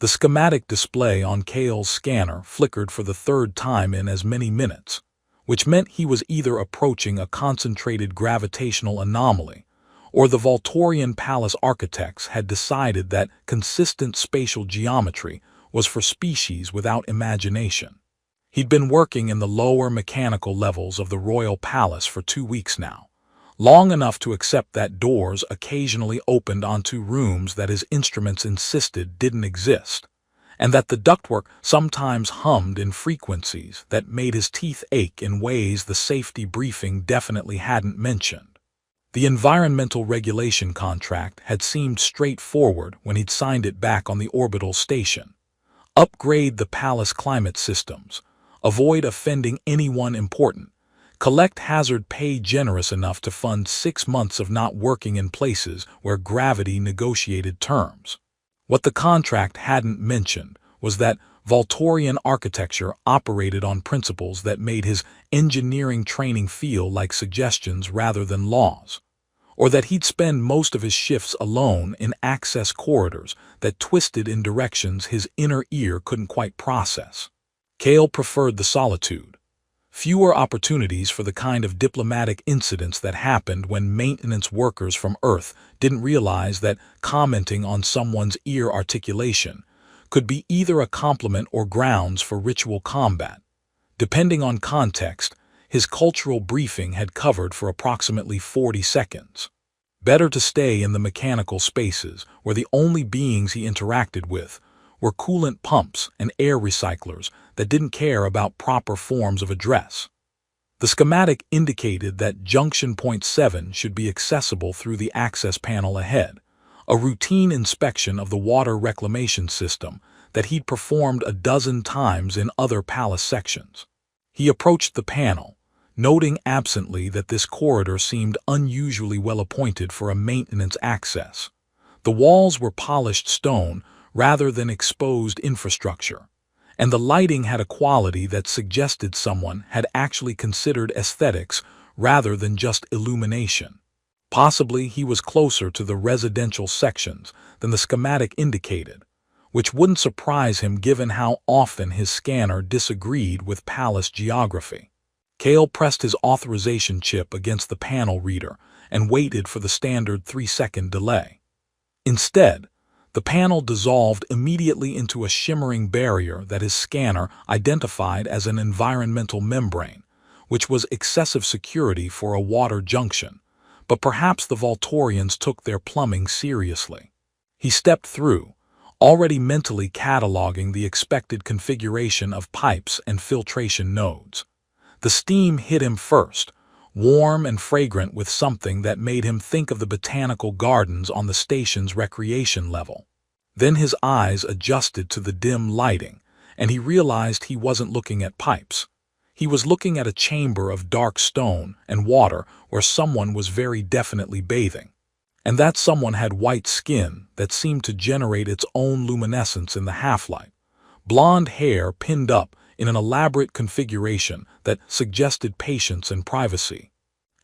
The schematic display on Kale's scanner flickered for the third time in as many minutes, which meant he was either approaching a concentrated gravitational anomaly, or the Voltorian palace architects had decided that consistent spatial geometry was for species without imagination. He'd been working in the lower mechanical levels of the royal palace for 2 weeks now, long enough to accept that doors occasionally opened onto rooms that his instruments insisted didn't exist, and that the ductwork sometimes hummed in frequencies that made his teeth ache in ways the safety briefing definitely hadn't mentioned. The environmental regulation contract had seemed straightforward when he'd signed it back on the orbital station. Upgrade the palace climate systems, avoid offending anyone important, collect hazard pay generous enough to fund 6 months of not working in places where gravity negotiated terms. What the contract hadn't mentioned was that Voltorian architecture operated on principles that made his engineering training feel like suggestions rather than laws, or that he'd spend most of his shifts alone in access corridors that twisted in directions his inner ear couldn't quite process. Kale preferred the solitude. Fewer opportunities for the kind of diplomatic incidents that happened when maintenance workers from Earth didn't realize that commenting on someone's ear articulation could be either a compliment or grounds for ritual combat. Depending on context, his cultural briefing had covered for approximately 40 seconds. Better to stay in the mechanical spaces where the only beings he interacted with were coolant pumps and air recyclers that didn't care about proper forms of address. The schematic indicated that Junction Point 7 should be accessible through the access panel ahead, a routine inspection of the water reclamation system that he'd performed a dozen times in other palace sections. He approached the panel, noting absently that this corridor seemed unusually well appointed for a maintenance access. The walls were polished stone rather than exposed infrastructure, and the lighting had a quality that suggested someone had actually considered aesthetics rather than just illumination. Possibly he was closer to the residential sections than the schematic indicated, which wouldn't surprise him given how often his scanner disagreed with palace geography. Kale pressed his authorization chip against the panel reader and waited for the standard 3-second delay. Instead, the panel dissolved immediately into a shimmering barrier that his scanner identified as an environmental membrane, which was excessive security for a water junction, but perhaps the Voltorians took their plumbing seriously. He stepped through, already mentally cataloging the expected configuration of pipes and filtration nodes. The steam hit him first, warm and fragrant with something that made him think of the botanical gardens on the station's recreation level. Then his eyes adjusted to the dim lighting, and he realized he wasn't looking at pipes. He was looking at a chamber of dark stone and water where someone was very definitely bathing. And that someone had white skin that seemed to generate its own luminescence in the half-light, blonde hair pinned up in an elaborate configuration that suggested patience and privacy,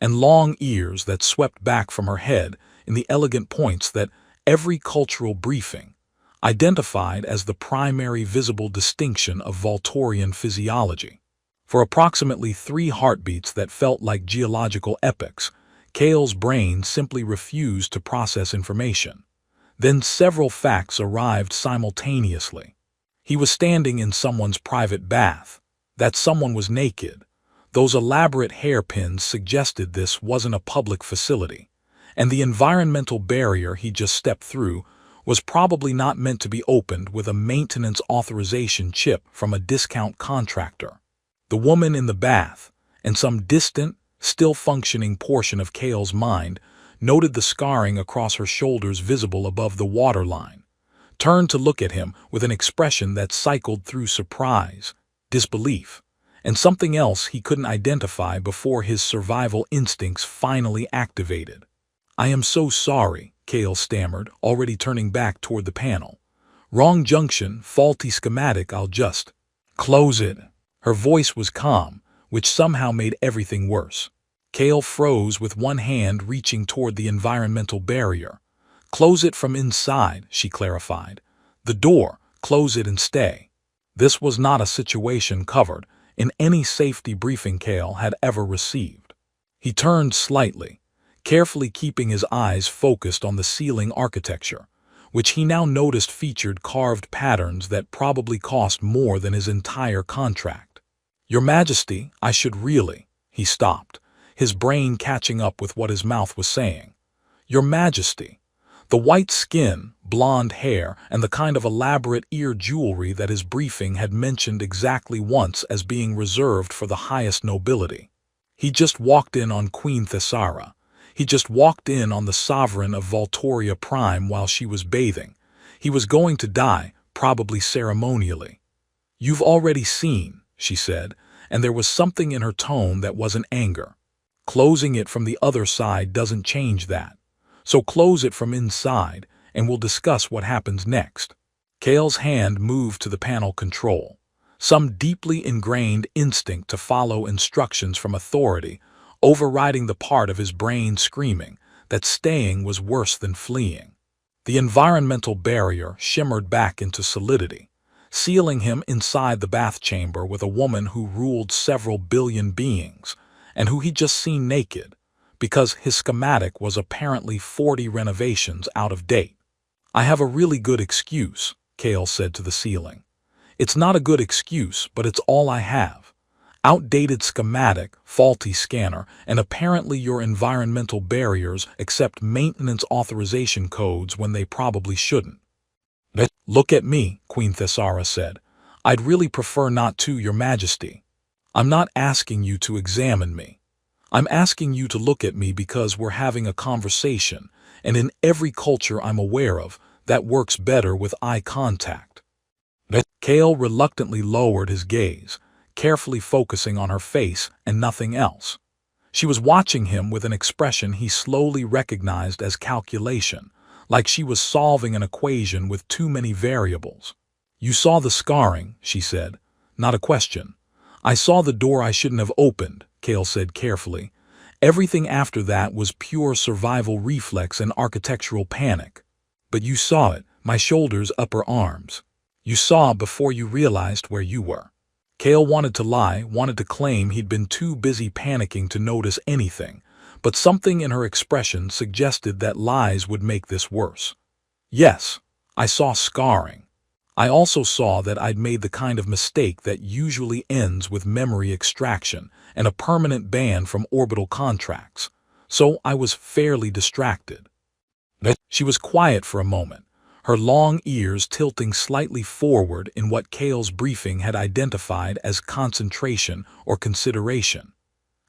and long ears that swept back from her head in the elegant points that every cultural briefing identified as the primary visible distinction of Voltorian physiology. For approximately 3 heartbeats that felt like geological epochs, Kale's brain simply refused to process information. Then several facts arrived simultaneously. He was standing in someone's private bath. That someone was naked. Those elaborate hairpins suggested this wasn't a public facility, and the environmental barrier he just stepped through was probably not meant to be opened with a maintenance authorization chip from a discount contractor. The woman in the bath, and some distant, still-functioning portion of Kale's mind, noted the scarring across her shoulders visible above the waterline, turned to look at him with an expression that cycled through surprise, disbelief, and something else he couldn't identify before his survival instincts finally activated. "I am so sorry," Kale stammered, already turning back toward the panel. "Wrong junction, faulty schematic, I'll just close it." Her voice was calm, which somehow made everything worse. Kale froze with one hand reaching toward the environmental barrier. "Close it from inside," she clarified. "The door, Close it and stay. This was not a situation covered in any safety briefing Kale had ever received. He turned slightly, carefully keeping his eyes focused on the ceiling architecture, which he now noticed featured carved patterns that probably cost more than his entire contract. Your Majesty, I should really— He stopped, his brain catching up with what his mouth was saying. Your Majesty. The white skin, blonde hair, and the kind of elaborate ear jewelry that his briefing had mentioned exactly once as being reserved for the highest nobility. He just walked in on Queen Thessara. He just walked in on the sovereign of Voltoria Prime while she was bathing. He was going to die, probably ceremonially. You've already seen, she said, and there was something in her tone that wasn't anger. Closing it from the other side doesn't change that. So close it from inside, and we'll discuss what happens next. Kale's hand moved to the panel control. Some deeply ingrained instinct to follow instructions from authority, overriding the part of his brain screaming that staying was worse than fleeing. The environmental barrier shimmered back into solidity, sealing him inside the bath chamber with a woman who ruled several billion beings, and who he'd just seen naked, because his schematic was apparently 40 renovations out of date. I have a really good excuse, Kale said to the ceiling. It's not a good excuse, but it's all I have. Outdated schematic, faulty scanner, and apparently your environmental barriers accept maintenance authorization codes when they probably shouldn't. Look at me, Queen Thessara said. I'd really prefer not to, Your Majesty. I'm not asking you to examine me. I'm asking you to look at me because we're having a conversation, and in every culture I'm aware of, that works better with eye contact. Kale reluctantly lowered his gaze, carefully focusing on her face and nothing else. She was watching him with an expression he slowly recognized as calculation, like she was solving an equation with too many variables. You saw the scarring, she said. Not a question. I saw the door I shouldn't have opened, Kale said carefully. Everything after that was pure survival reflex and architectural panic. But you saw it, my shoulders, upper arms. You saw before you realized where you were. Kale wanted to lie, wanted to claim he'd been too busy panicking to notice anything, but something in her expression suggested that lies would make this worse. Yes, I saw scarring. I also saw that I'd made the kind of mistake that usually ends with memory extraction and a permanent ban from orbital contracts, so I was fairly distracted. She was quiet for a moment, her long ears tilting slightly forward in what Kale's briefing had identified as concentration or consideration.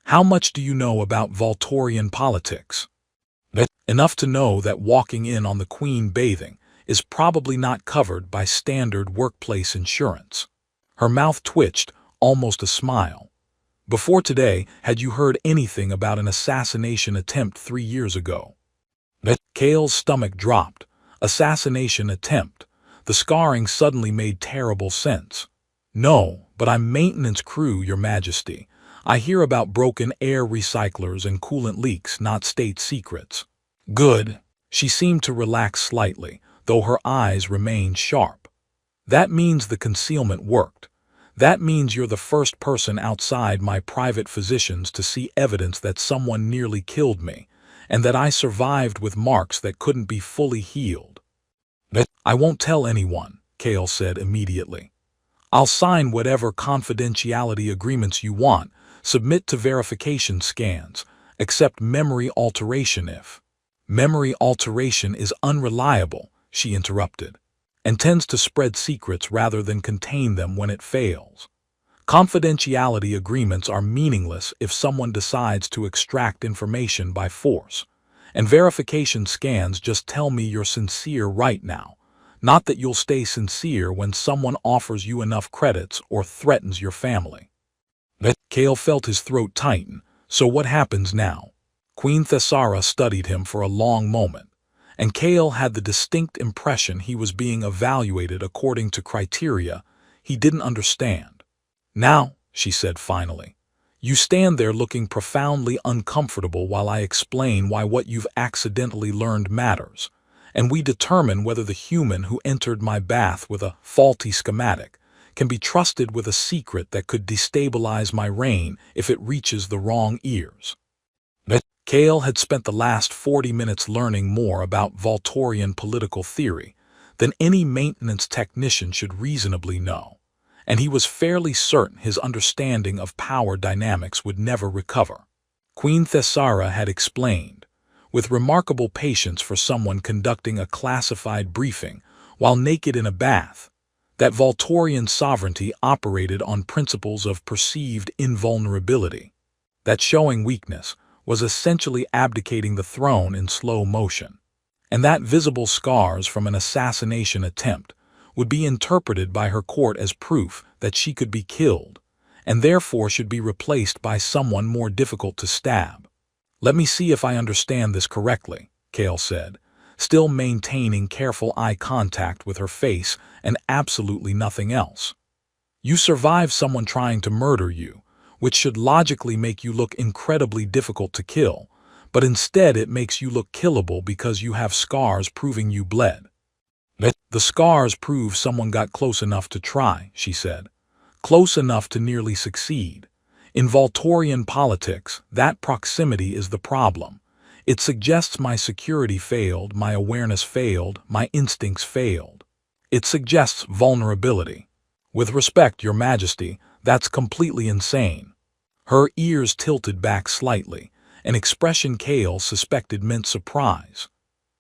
How much do you know about Voltorian politics? Enough to know that walking in on the Queen bathing is probably not covered by standard workplace insurance. Her mouth twitched, almost a smile. Before today, had you heard anything about an assassination attempt 3 years ago? Kale's stomach dropped. Assassination attempt. The scarring suddenly made terrible sense. No, but I'm maintenance crew, Your Majesty. I hear about broken air recyclers and coolant leaks, not state secrets. Good. She seemed to relax slightly, though her eyes remained sharp. That means the concealment worked. That means you're the first person outside my private physicians to see evidence that someone nearly killed me, and that I survived with marks that couldn't be fully healed. I won't tell anyone, Kale said immediately. I'll sign whatever confidentiality agreements you want, submit to verification scans, accept memory alteration if. Memory alteration is unreliable, she interrupted, and tends to spread secrets rather than contain them when it fails. Confidentiality agreements are meaningless if someone decides to extract information by force, and verification scans just tell me you're sincere right now, not that you'll stay sincere when someone offers you enough credits or threatens your family. Kale felt his throat tighten. So what happens now? Queen Thessara studied him for a long moment, and Kale had the distinct impression he was being evaluated according to criteria he didn't understand. Now, she said finally, you stand there looking profoundly uncomfortable while I explain why what you've accidentally learned matters, and we determine whether the human who entered my bath with a faulty schematic can be trusted with a secret that could destabilize my reign if it reaches the wrong ears. Kale had spent the last 40 minutes learning more about Voltorian political theory than any maintenance technician should reasonably know, and he was fairly certain his understanding of power dynamics would never recover. Queen Thessara had explained, with remarkable patience for someone conducting a classified briefing while naked in a bath, that Voltorian sovereignty operated on principles of perceived invulnerability, that showing weakness was essentially abdicating the throne in slow motion, and that visible scars from an assassination attempt would be interpreted by her court as proof that she could be killed, and therefore should be replaced by someone more difficult to stab. "Let me see if I understand this correctly," Kale said, still maintaining careful eye contact with her face and absolutely nothing else. "You survived someone trying to murder you, which should logically make you look incredibly difficult to kill, but instead it makes you look killable because you have scars proving you bled." "The scars prove someone got close enough to try," she said. "Close enough to nearly succeed. In Voltorian politics, that proximity is the problem. It suggests my security failed, my awareness failed, my instincts failed. It suggests vulnerability. With respect, Your Majesty, that's completely insane." Her ears tilted back slightly, an expression Kale suspected meant surprise.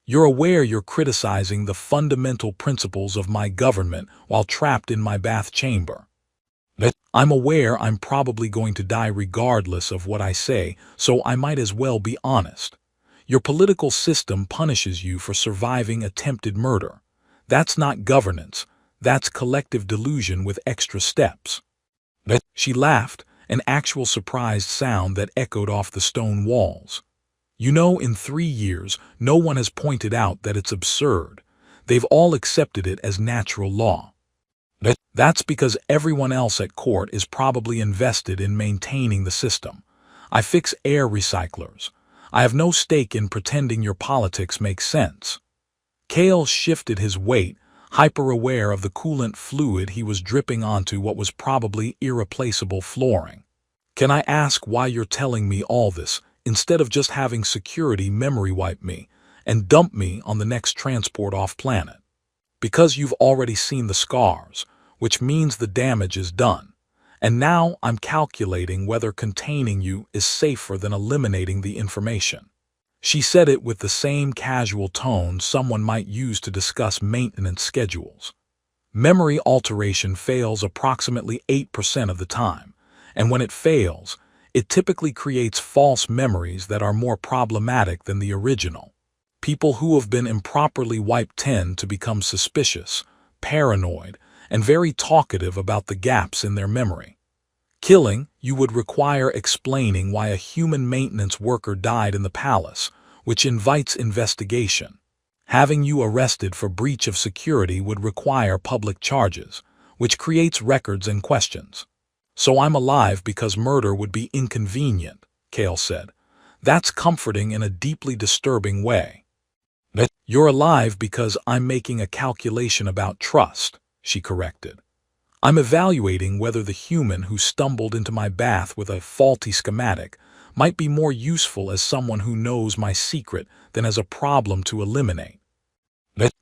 "You're aware you're criticizing the fundamental principles of my government while trapped in my bath chamber." "I'm aware I'm probably going to die regardless of what I say, so I might as well be honest. Your political system punishes you for surviving attempted murder. That's not governance. That's collective delusion with extra steps." She laughed, an actual surprised sound that echoed off the stone walls. "You know, in 3 years, no one has pointed out that it's absurd. They've all accepted it as natural law. That's because everyone else at court is probably invested in maintaining the system. I fix air recyclers. I have no stake in pretending your politics make sense." Kale shifted his weight, hyper-aware of the coolant fluid he was dripping onto what was probably irreplaceable flooring. "Can I ask why you're telling me all this, instead of just having security memory wipe me and dump me on the next transport off-planet?" "Because you've already seen the scars, which means the damage is done. And now I'm calculating whether containing you is safer than eliminating the information." She said it with the same casual tone someone might use to discuss maintenance schedules. Memory alteration fails approximately 8% of the time, and when it fails, it typically creates false memories that are more problematic than the original. People who have been improperly wiped tend to become suspicious, paranoid, and very talkative about the gaps in their memory. Killing you would require explaining why a human maintenance worker died in the palace, which invites investigation. Having you arrested for breach of security would require public charges, which creates records and questions. "So I'm alive because murder would be inconvenient," Kale said. "That's comforting in a deeply disturbing way." "You're alive because I'm making a calculation about trust," she corrected. "I'm evaluating whether the human who stumbled into my bath with a faulty schematic might be more useful as someone who knows my secret than as a problem to eliminate."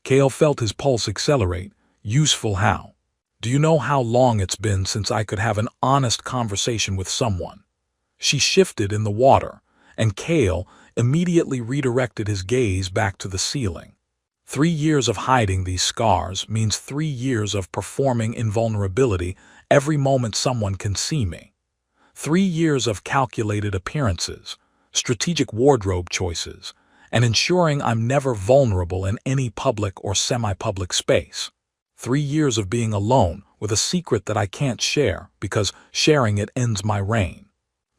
Kale felt his pulse accelerate. "Useful how? Do you know how long it's been since I could have an honest conversation with someone?" She shifted in the water, and Kale immediately redirected his gaze back to the ceiling. 3 years of hiding these scars means 3 years of performing invulnerability every moment someone can see me. 3 years of calculated appearances, strategic wardrobe choices, and ensuring I'm never vulnerable in any public or semi-public space. 3 years of being alone with a secret that I can't share because sharing it ends my reign.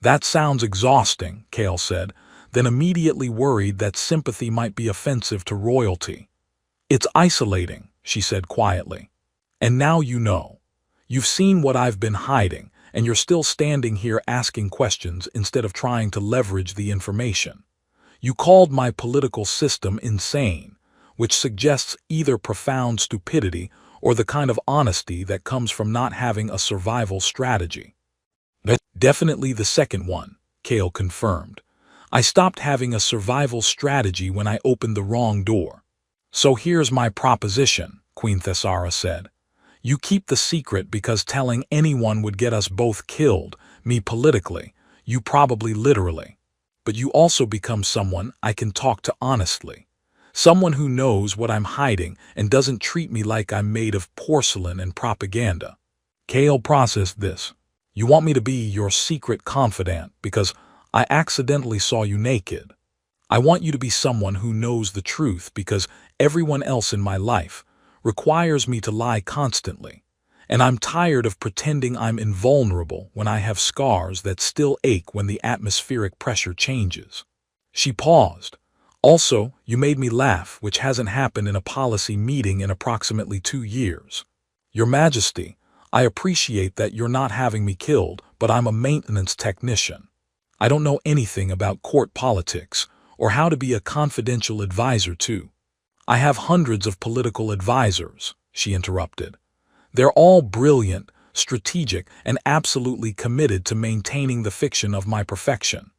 "That sounds exhausting," Kale said, then immediately worried that sympathy might be offensive to royalty. "It's isolating," she said quietly. "And now you know. You've seen what I've been hiding, and you're still standing here asking questions instead of trying to leverage the information. You called my political system insane. which suggests either profound stupidity or the kind of honesty that comes from not having a survival strategy. Definitely the second one, Kale confirmed. I stopped having a survival strategy when I opened the wrong door. So here's my proposition, Queen Thessara said. You keep the secret because telling anyone would get us both killed, me politically, you probably literally. But you also become someone I can talk to honestly. Someone who knows what I'm hiding and doesn't treat me like I'm made of porcelain and propaganda. Kale processed this. You want me to be your secret confidant because I accidentally saw you naked. I want you to be someone who knows the truth because everyone else in my life requires me to lie constantly, and I'm tired of pretending I'm invulnerable when I have scars that still ache when the atmospheric pressure changes. She paused. Also, you made me laugh, which hasn't happened in a policy meeting in approximately 2 years. Your Majesty, I appreciate that you're not having me killed, but I'm a maintenance technician. I don't know anything about court politics or how to be a confidential advisor to. I have hundreds of political advisors, she interrupted. They're all brilliant, strategic, and absolutely committed to maintaining the fiction of my perfection.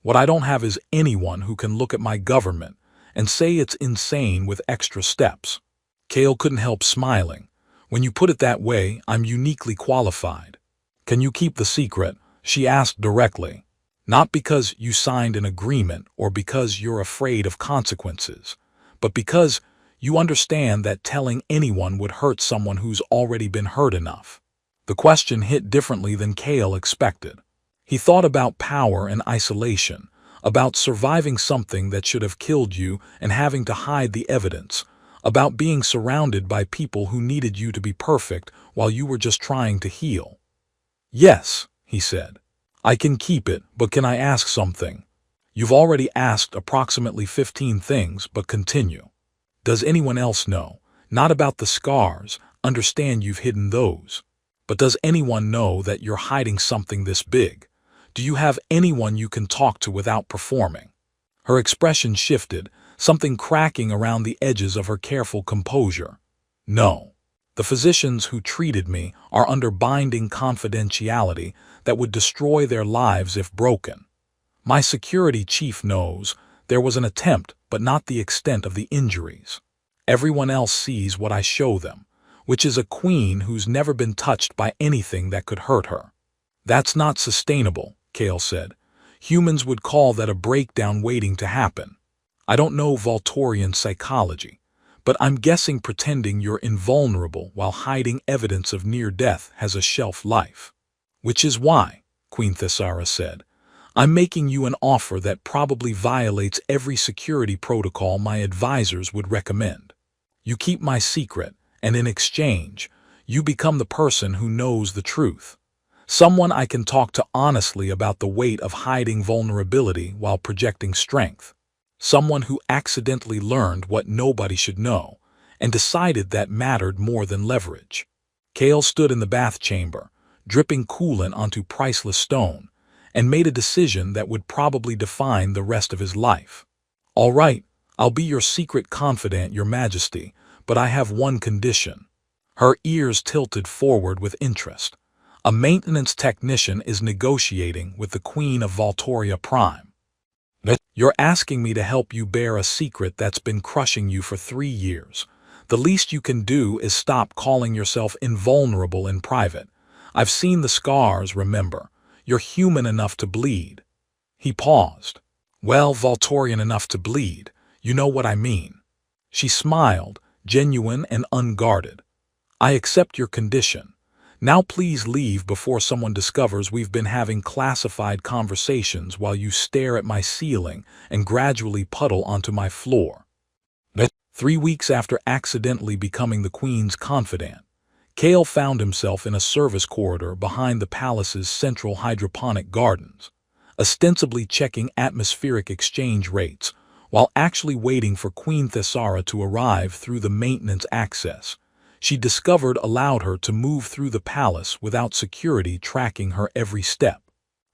What I don't have is anyone who can look at my government and say it's insane with extra steps. Kale couldn't help smiling. When you put it that way, I'm uniquely qualified. Can you keep the secret? She asked directly. Not because you signed an agreement or because you're afraid of consequences, but because you understand that telling anyone would hurt someone who's already been hurt enough. The question hit differently than Kale expected. He thought about power and isolation, about surviving something that should have killed you and having to hide the evidence, about being surrounded by people who needed you to be perfect while you were just trying to heal. Yes, he said. I can keep it, but can I ask something? You've already asked approximately 15 things, but continue. Does anyone else know? Not about the scars, understand you've hidden those. But does anyone know that you're hiding something this big? Do you have anyone you can talk to without performing? Her expression shifted, something cracking around the edges of her careful composure. No. The physicians who treated me are under binding confidentiality that would destroy their lives if broken. My security chief knows there was an attempt, but not the extent of the injuries. Everyone else sees what I show them, which is a queen who's never been touched by anything that could hurt her. That's not sustainable, Kale said. Humans would call that a breakdown waiting to happen. I don't know Voltorian psychology, but I'm guessing pretending you're invulnerable while hiding evidence of near death has a shelf life. Which is why, Queen Thessara said, I'm making you an offer that probably violates every security protocol my advisors would recommend. You keep my secret, and in exchange, you become the person who knows the truth. Someone I can talk to honestly about the weight of hiding vulnerability while projecting strength. Someone who accidentally learned what nobody should know and decided that mattered more than leverage. Kale stood in the bath chamber, dripping coolant onto priceless stone, and made a decision that would probably define the rest of his life. All right, I'll be your secret confidant, Your Majesty, but I have one condition. Her ears tilted forward with interest. A maintenance technician is negotiating with the Queen of Voltoria Prime. You're asking me to help you bear a secret that's been crushing you for 3 years. The least you can do is stop calling yourself invulnerable in private. I've seen the scars, remember. You're human enough to bleed. He paused. Well, Voltorian enough to bleed. You know what I mean. She smiled, genuine and unguarded. I accept your condition. Now please leave before someone discovers we've been having classified conversations while you stare at my ceiling and gradually puddle onto my floor. 3 weeks after accidentally becoming the Queen's confidant, Kale found himself in a service corridor behind the palace's central hydroponic gardens, ostensibly checking atmospheric exchange rates while actually waiting for Queen Thessara to arrive through the maintenance access she discovered allowed her to move through the palace without security tracking her every step.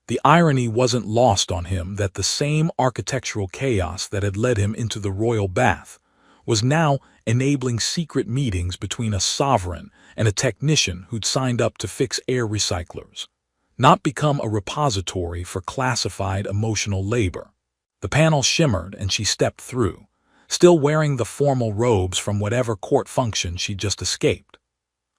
The irony wasn't lost on him that the same architectural chaos that had led him into the royal bath was now enabling secret meetings between a sovereign and a technician who'd signed up to fix air recyclers, not become a repository for classified emotional labor. The panel shimmered and she stepped through, still wearing the formal robes from whatever court function she'd just escaped.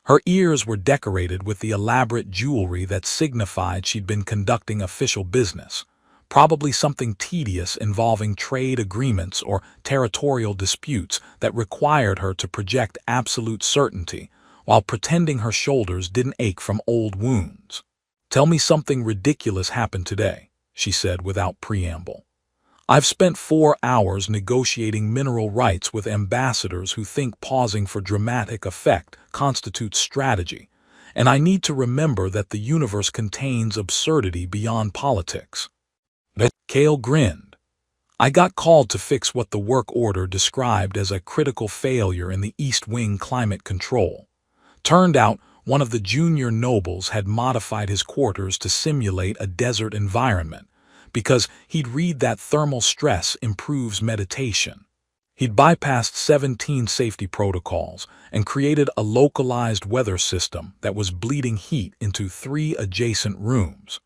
Her ears were decorated with the elaborate jewelry that signified she'd been conducting official business, probably something tedious involving trade agreements or territorial disputes that required her to project absolute certainty while pretending her shoulders didn't ache from old wounds. "Tell me something ridiculous happened today," she said without preamble. "I've spent 4 hours negotiating mineral rights with ambassadors who think pausing for dramatic effect constitutes strategy, and I need to remember that the universe contains absurdity beyond politics." Kale grinned. "I got called to fix what the work order described as a critical failure in the East Wing climate control. Turned out one of the junior nobles had modified his quarters to simulate a desert environment because he'd read that thermal stress improves meditation. He'd bypassed 17 safety protocols and created a localized weather system that was bleeding heat into 3 adjacent rooms.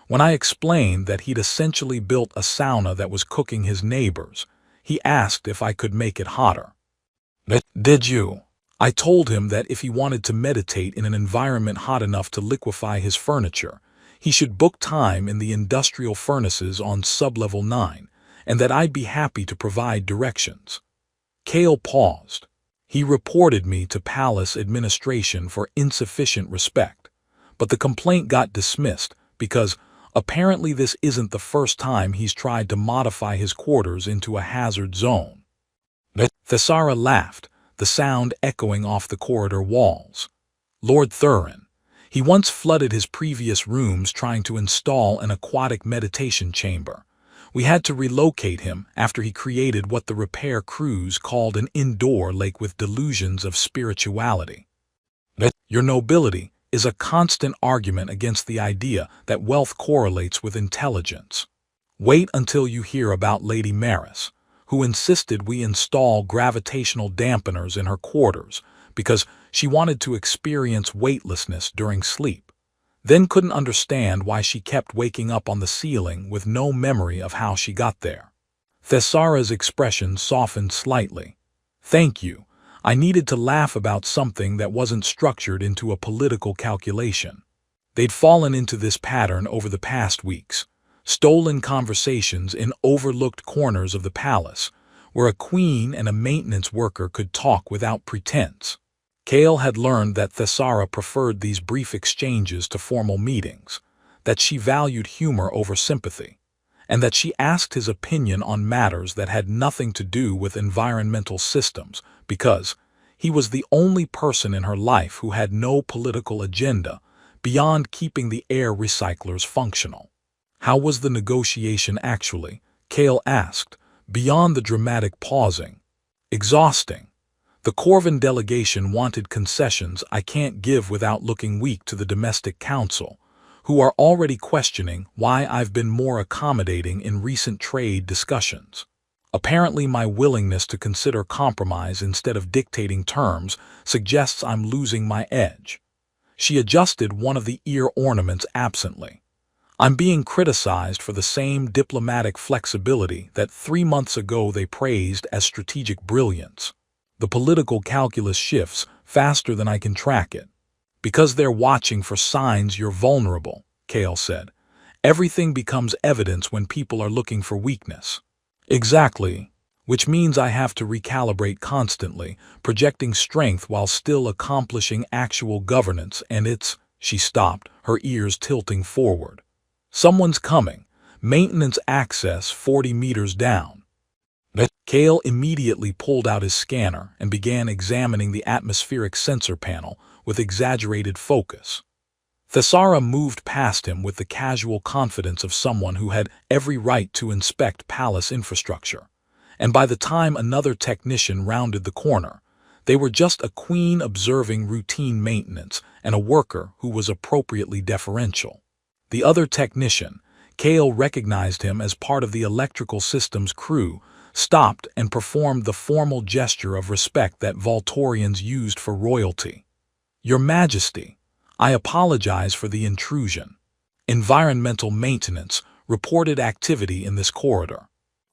When I explained that he'd essentially built a sauna that was cooking his neighbors, he asked if I could make it hotter. Did you? I told him that if he wanted to meditate in an environment hot enough to liquefy his furniture, he should book time in the industrial furnaces on sublevel 9, and that I'd be happy to provide directions. Kale paused. He reported me to Palace administration for insufficient respect, but the complaint got dismissed because apparently this isn't the first time he's tried to modify his quarters into a hazard zone. Thesara laughed, the sound echoing off the corridor walls. "Lord Thurin. He once flooded his previous rooms trying to install an aquatic meditation chamber. We had to relocate him after he created what the repair crews called an indoor lake with delusions of spirituality." "Your nobility is a constant argument against the idea that wealth correlates with intelligence. Wait until you hear about Lady Maris, who insisted we install gravitational dampeners in her quarters because she wanted to experience weightlessness during sleep, then couldn't understand why she kept waking up on the ceiling with no memory of how she got there." Thesara's expression softened slightly. "Thank you. I needed to laugh about something that wasn't structured into a political calculation." They'd fallen into this pattern over the past weeks. Stolen conversations in overlooked corners of the palace, where a queen and a maintenance worker could talk without pretense. Kale had learned that Thesara preferred these brief exchanges to formal meetings, that she valued humor over sympathy, and that she asked his opinion on matters that had nothing to do with environmental systems because he was the only person in her life who had no political agenda beyond keeping the air recyclers functional. "How was the negotiation actually?" Kale asked, beyond the dramatic pausing. "Exhausting. The Corvin delegation wanted concessions I can't give without looking weak to the domestic council, who are already questioning why I've been more accommodating in recent trade discussions. Apparently my willingness to consider compromise instead of dictating terms suggests I'm losing my edge." She adjusted one of the ear ornaments absently. "I'm being criticized for the same diplomatic flexibility that 3 months ago they praised as strategic brilliance. The political calculus shifts faster than I can track it." "Because they're watching for signs you're vulnerable," Kale said. "Everything becomes evidence when people are looking for weakness." "Exactly. Which means I have to recalibrate constantly, projecting strength while still accomplishing actual governance, and it's—" She stopped, her ears tilting forward. "Someone's coming. Maintenance access 40 meters down." Kale immediately pulled out his scanner and began examining the atmospheric sensor panel with exaggerated focus. Thesara moved past him with the casual confidence of someone who had every right to inspect palace infrastructure, and by the time another technician rounded the corner, they were just a queen observing routine maintenance and a worker who was appropriately deferential. The other technician, Kale recognized him as part of the electrical systems crew, stopped and performed the formal gesture of respect that Volturians used for royalty. "Your Majesty, I apologize for the intrusion. Environmental maintenance reported activity in this corridor.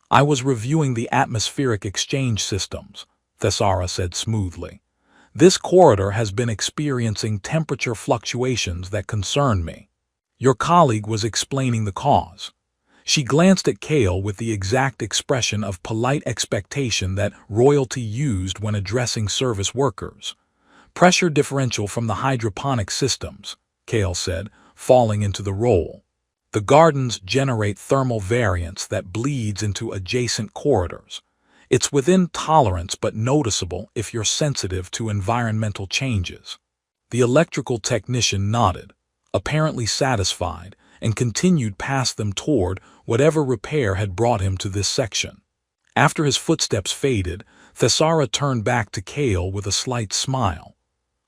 I was reviewing the atmospheric exchange systems," Thessara said smoothly. "This corridor has been experiencing temperature fluctuations that concern me." Your colleague was explaining the cause. She glanced at Kale with the exact expression of polite expectation that royalty used when addressing service workers. "Pressure differential from the hydroponic systems," Kale said, falling into the role. "The gardens generate thermal variance that bleeds into adjacent corridors. It's within tolerance but noticeable if you're sensitive to environmental changes." The electrical technician nodded, apparently satisfied, and continued past them toward whatever repair had brought him to this section. After his footsteps faded, Thessara turned back to Kale with a slight smile.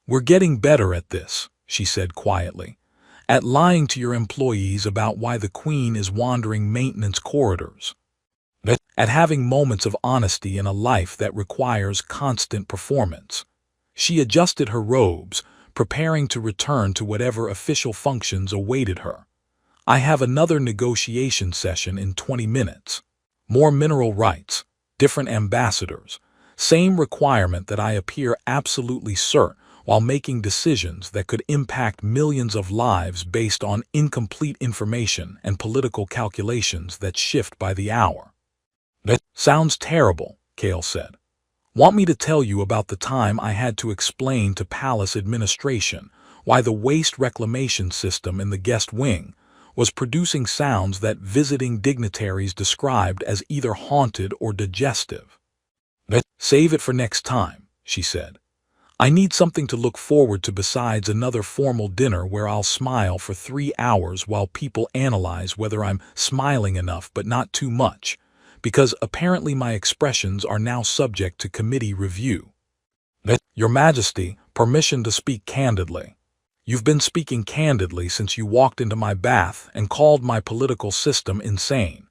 "We're getting better at this," she said quietly, "at lying to your employees about why the Queen is wandering maintenance corridors. At having moments of honesty in a life that requires constant performance." She adjusted her robes, preparing to return to whatever official functions awaited her. "I have another negotiation session in 20 minutes. More mineral rights, different ambassadors, same requirement that I appear absolutely certain while making decisions that could impact millions of lives based on incomplete information and political calculations that shift by the hour." "That sounds terrible," Kale said. "Want me to tell you about the time I had to explain to palace administration why the waste reclamation system in the guest wing was producing sounds that visiting dignitaries described as either haunted or digestive?" "Save it for next time," she said. "I need something to look forward to besides another formal dinner where I'll smile for 3 hours while people analyze whether I'm smiling enough but not too much, because apparently my expressions are now subject to committee review." "Your Majesty, permission to speak candidly." "You've been speaking candidly since you walked into my bath and called my political system insane.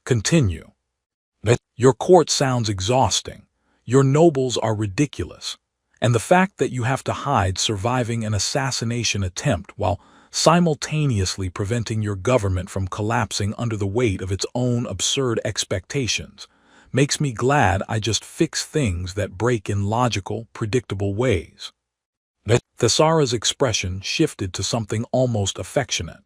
Continue." "Your court sounds exhausting. Your nobles are ridiculous. And the fact that you have to hide surviving an assassination attempt while simultaneously preventing your government from collapsing under the weight of its own absurd expectations makes me glad I just fix things that break in logical, predictable ways." Thessara's expression shifted to something almost affectionate.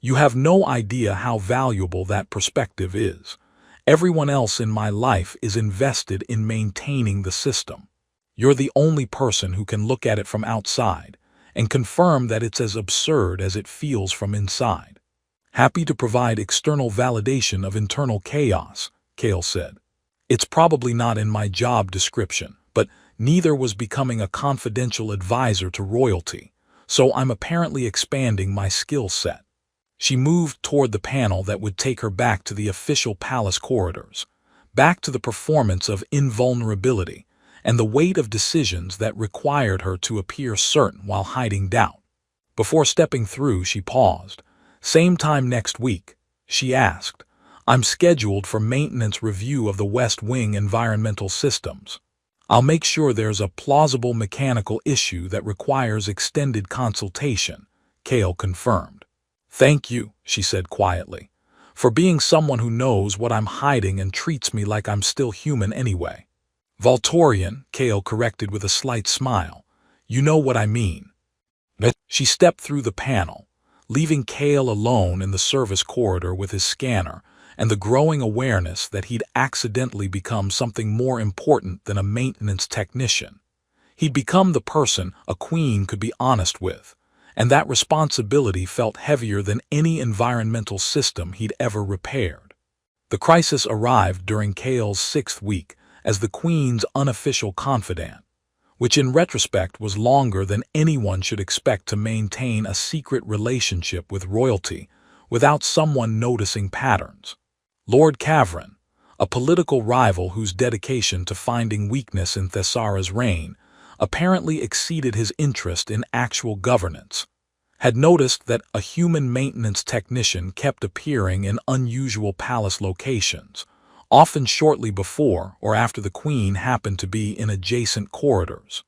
"You have no idea how valuable that perspective is. Everyone else in my life is invested in maintaining the system. You're the only person who can look at it from outside and confirm that it's as absurd as it feels from inside." "Happy to provide external validation of internal chaos," Kale said. "It's probably not in my job description, but neither was becoming a confidential advisor to royalty, so I'm apparently expanding my skill set." She moved toward the panel that would take her back to the official palace corridors, back to the performance of invulnerability, and the weight of decisions that required her to appear certain while hiding doubt. Before stepping through, she paused. "Same time next week?" she asked. "I'm scheduled for maintenance review of the West Wing environmental systems. I'll make sure there's a plausible mechanical issue that requires extended consultation," Kale confirmed. "Thank you," she said quietly, "for being someone who knows what I'm hiding and treats me like I'm still human anyway." "Volturian," Kale corrected with a slight smile. "You know what I mean." She stepped through the panel, leaving Kale alone in the service corridor with his scanner and the growing awareness that he'd accidentally become something more important than a maintenance technician. He'd become the person a queen could be honest with, and that responsibility felt heavier than any environmental system he'd ever repaired. The crisis arrived during Kale's 6th week as the Queen's unofficial confidant, which in retrospect was longer than anyone should expect to maintain a secret relationship with royalty without someone noticing patterns. Lord Kavran, a political rival whose dedication to finding weakness in Thessara's reign apparently exceeded his interest in actual governance, had noticed that a human maintenance technician kept appearing in unusual palace locations, often shortly before or after the Queen happened to be in adjacent corridors.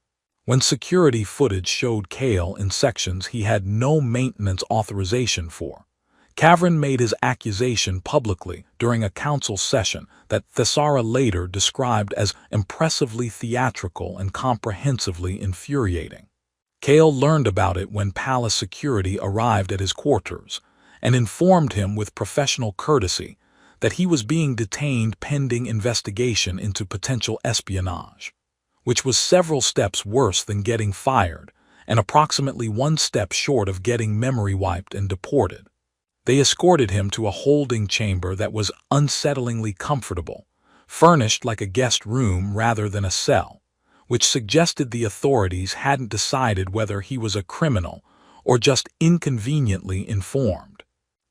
When security footage showed Kale in sections he had no maintenance authorization for, Kavrin made his accusation publicly during a council session that Thesara later described as impressively theatrical and comprehensively infuriating. Kale learned about it when palace security arrived at his quarters and informed him with professional courtesy that he was being detained pending investigation into potential espionage, which was several steps worse than getting fired and approximately one step short of getting memory wiped and deported. They escorted him to a holding chamber that was unsettlingly comfortable, furnished like a guest room rather than a cell, which suggested the authorities hadn't decided whether he was a criminal or just inconveniently informed.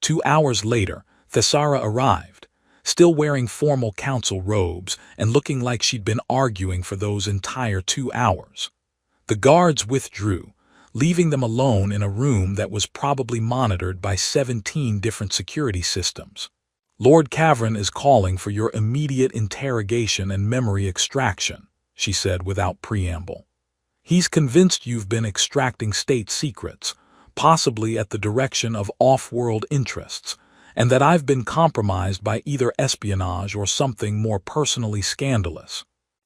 2 hours later, Thesara arrived, still wearing formal council robes and looking like she'd been arguing for those entire 2 hours. The guards withdrew, leaving them alone in a room that was probably monitored by 17 different security systems. "Lord Kavrin is calling for your immediate interrogation and memory extraction," she said without preamble. "He's convinced you've been extracting state secrets, possibly at the direction of off-world interests, and that I've been compromised by either espionage or something more personally scandalous.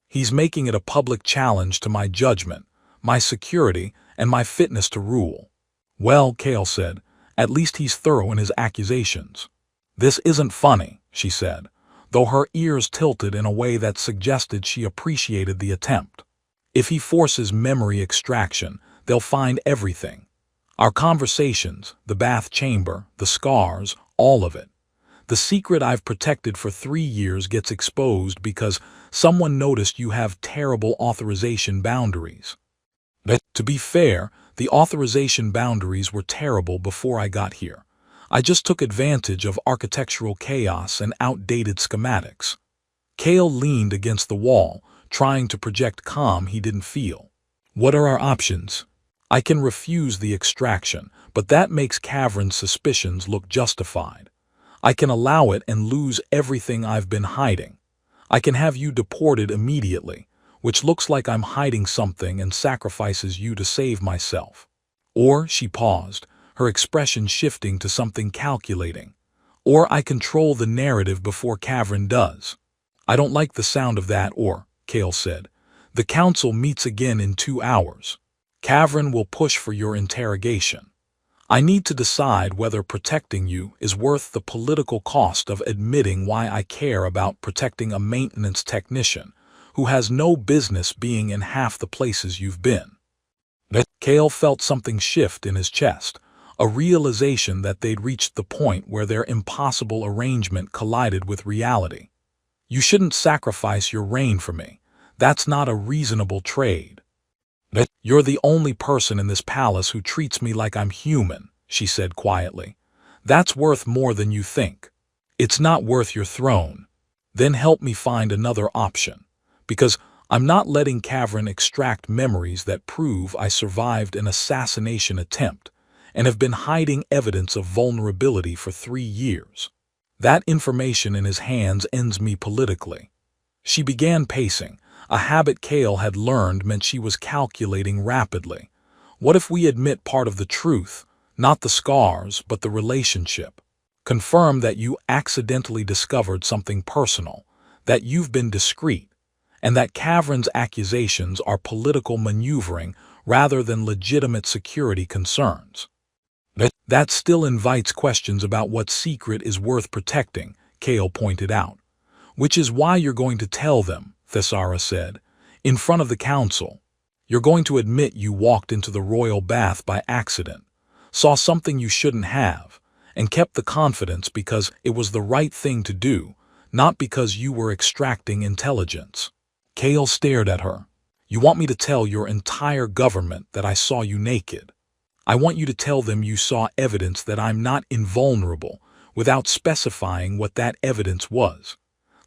He's making it a public challenge to my judgment, my security, and my fitness to rule." "Well," Kale said, "at least he's thorough in his accusations." "This isn't funny," she said, though her ears tilted in a way that suggested she appreciated the attempt. "If he forces memory extraction, they'll find everything. Our conversations, the bath chamber, the scars, all of it. The secret I've protected for 3 years gets exposed because someone noticed you have terrible authorization boundaries." But, to be fair, the authorization boundaries were terrible before I got here. I just took advantage of architectural chaos and outdated schematics. Kale leaned against the wall, trying to project calm he didn't feel. "What are our options? I can refuse the extraction, but that makes Kavrin's suspicions look justified. I can allow it and lose everything I've been hiding. I can have you deported immediately, which looks like I'm hiding something and sacrifices you to save myself. Or," she paused, her expression shifting to something calculating, "or I control the narrative before Kavrin does." "I don't like the sound of that or," Kale said. "The council meets again in 2 hours. Kavrin will push for your interrogation. I need to decide whether protecting you is worth the political cost of admitting why I care about protecting a maintenance technician who has no business being in half the places you've been." Kale felt something shift in his chest, a realization that they'd reached the point where their impossible arrangement collided with reality. "You shouldn't sacrifice your reign for me. That's not a reasonable trade." "You're the only person in this palace who treats me like I'm human," she said quietly. "That's worth more than you think. It's not worth your throne. Then help me find another option. Because I'm not letting Kavrin extract memories that prove I survived an assassination attempt and have been hiding evidence of vulnerability for 3 years. That information in his hands ends me politically." She began pacing, a habit Kale had learned meant she was calculating rapidly. "What if we admit part of the truth, not the scars, but the relationship? Confirm that you accidentally discovered something personal, that you've been discreet, and that Kavrin's accusations are political maneuvering rather than legitimate security concerns." "That still invites questions about what secret is worth protecting," Kale pointed out. "Which is why you're going to tell them," Thesara said, "in front of the council. You're going to admit you walked into the royal bath by accident, saw something you shouldn't have, and kept the confidence because it was the right thing to do, not because you were extracting intelligence." Kale stared at her. "You want me to tell your entire government that I saw you naked? I want you to tell them you saw evidence that I'm not invulnerable without specifying what that evidence was.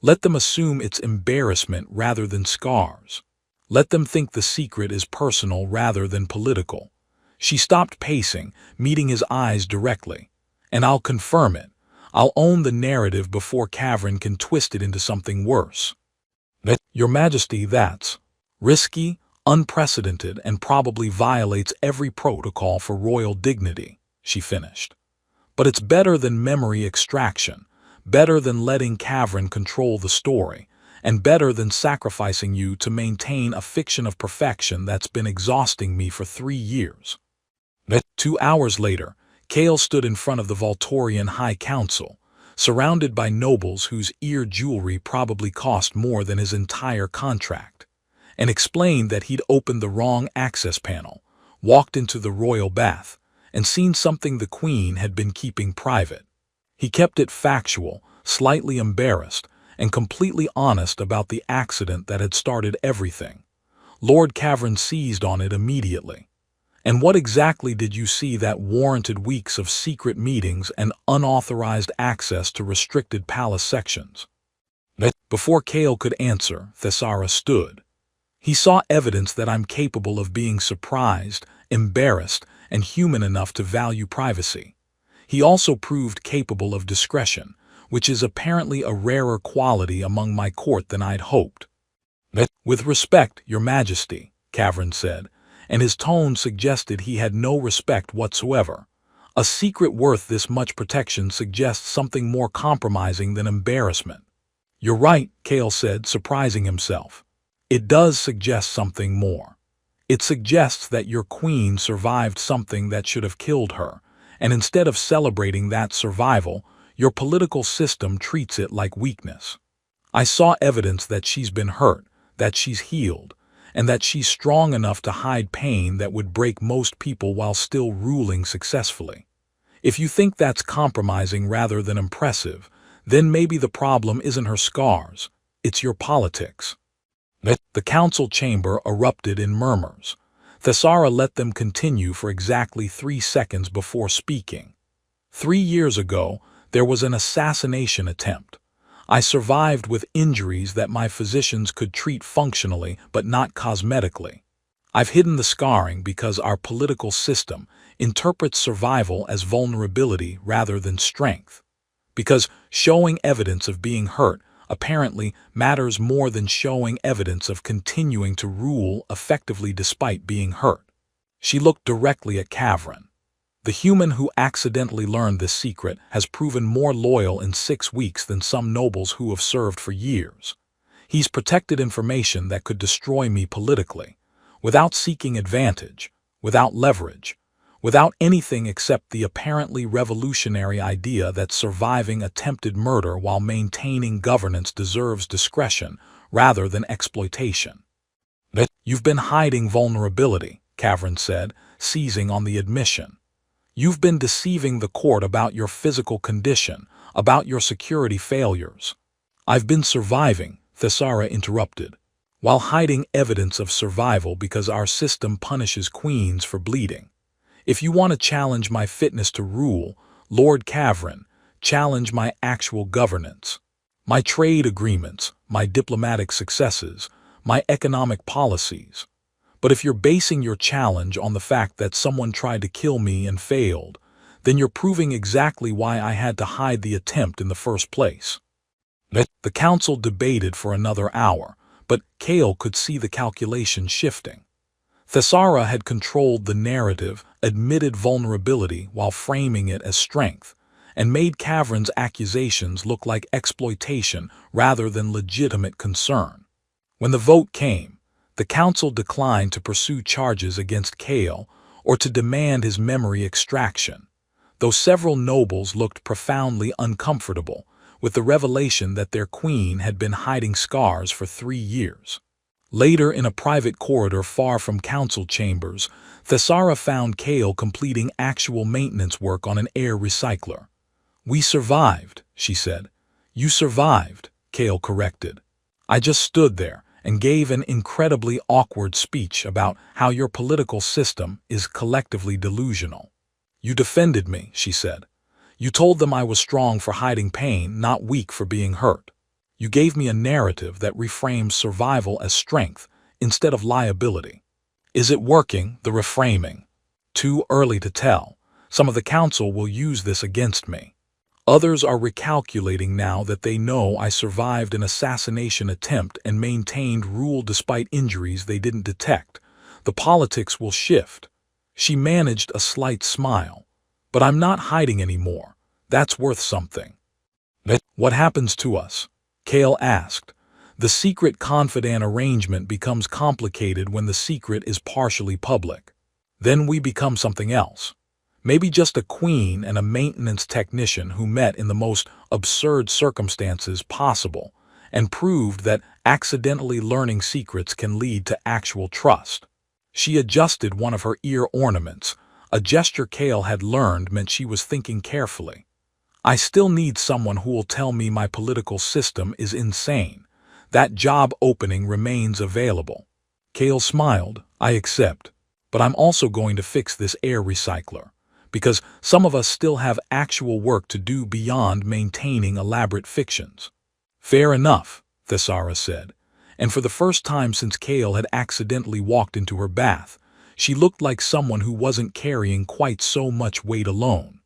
Let them assume it's embarrassment rather than scars. Let them think the secret is personal rather than political." She stopped pacing, meeting his eyes directly. "And I'll confirm it. I'll own the narrative before Cavern can twist it into something worse. Your Majesty, that's risky, unprecedented, and probably violates every protocol for royal dignity, she finished. But it's better than memory extraction, better than letting Cavern control the story, and better than sacrificing you to maintain a fiction of perfection that's been exhausting me for 3 years. 2 hours later, Kale stood in front of the Voltorian High Council, surrounded by nobles whose ear jewelry probably cost more than his entire contract, and explained that he'd opened the wrong access panel, walked into the royal bath, and seen something the Queen had been keeping private. He kept it factual, slightly embarrassed, and completely honest about the accident that had started everything. Lord Cavern seized on it immediately. And what exactly did you see that warranted weeks of secret meetings and unauthorized access to restricted palace sections? Before Kale could answer, Thessara stood. He saw evidence that I'm capable of being surprised, embarrassed, and human enough to value privacy. He also proved capable of discretion, which is apparently a rarer quality among my court than I'd hoped. With respect, Your Majesty, Cavern said, and his tone suggested he had no respect whatsoever. A secret worth this much protection suggests something more compromising than embarrassment. You're right, Kale said, surprising himself. It does suggest something more. It suggests that your queen survived something that should have killed her, and instead of celebrating that survival, your political system treats it like weakness. I saw evidence that she's been hurt, that she's healed, and that she's strong enough to hide pain that would break most people while still ruling successfully. If you think that's compromising rather than impressive, then maybe the problem isn't her scars, it's your politics. The council chamber erupted in murmurs. Thessara let them continue for exactly 3 seconds before speaking. 3 years ago, there was an assassination attempt. I survived with injuries that my physicians could treat functionally but not cosmetically. I've hidden the scarring because our political system interprets survival as vulnerability rather than strength. Because showing evidence of being hurt apparently matters more than showing evidence of continuing to rule effectively despite being hurt. She looked directly at Cavern. The human who accidentally learned this secret has proven more loyal in 6 weeks than some nobles who have served for years. He's protected information that could destroy me politically, without seeking advantage, without leverage, without anything except the apparently revolutionary idea that surviving attempted murder while maintaining governance deserves discretion rather than exploitation. You've been hiding vulnerability, Cavern said, seizing on the admission. You've been deceiving the court about your physical condition, about your security failures. I've been surviving, Thessara interrupted, while hiding evidence of survival because our system punishes queens for bleeding. If you want to challenge my fitness to rule, Lord Cavern, challenge my actual governance. My trade agreements, my diplomatic successes, my economic policies. But if you're basing your challenge on the fact that someone tried to kill me and failed, then you're proving exactly why I had to hide the attempt in the first place. The council debated for another hour, but Kale could see the calculation shifting. Thessara had controlled the narrative, admitted vulnerability while framing it as strength, and made Cavern's accusations look like exploitation rather than legitimate concern. When the vote came, the council declined to pursue charges against Kale or to demand his memory extraction, though several nobles looked profoundly uncomfortable with the revelation that their queen had been hiding scars for 3 years. Later, in a private corridor far from council chambers, Thessara found Kale completing actual maintenance work on an air recycler. "We survived," she said. "You survived," Kale corrected. "I just stood there and gave an incredibly awkward speech about how your political system is collectively delusional. You defended me," she said. "You told them I was strong for hiding pain, not weak for being hurt. You gave me a narrative that reframes survival as strength instead of liability. Is it working, the reframing? Too early to tell. Some of the council will use this against me. Others are recalculating now that they know I survived an assassination attempt and maintained rule despite injuries they didn't detect. The politics will shift. She managed a slight smile. But I'm not hiding anymore. That's worth something. What happens to us? Kale asked. The secret confidant arrangement becomes complicated when the secret is partially public. Then we become something else. Maybe just a queen and a maintenance technician who met in the most absurd circumstances possible and proved that accidentally learning secrets can lead to actual trust. She adjusted one of her ear ornaments. A gesture Kale had learned meant she was thinking carefully. I still need someone who will tell me my political system is insane. That job opening remains available. Kale smiled. I accept. But I'm also going to fix this air recycler, because some of us still have actual work to do beyond maintaining elaborate fictions. Fair enough, Thesara said, and for the first time since Kale had accidentally walked into her bath, she looked like someone who wasn't carrying quite so much weight alone.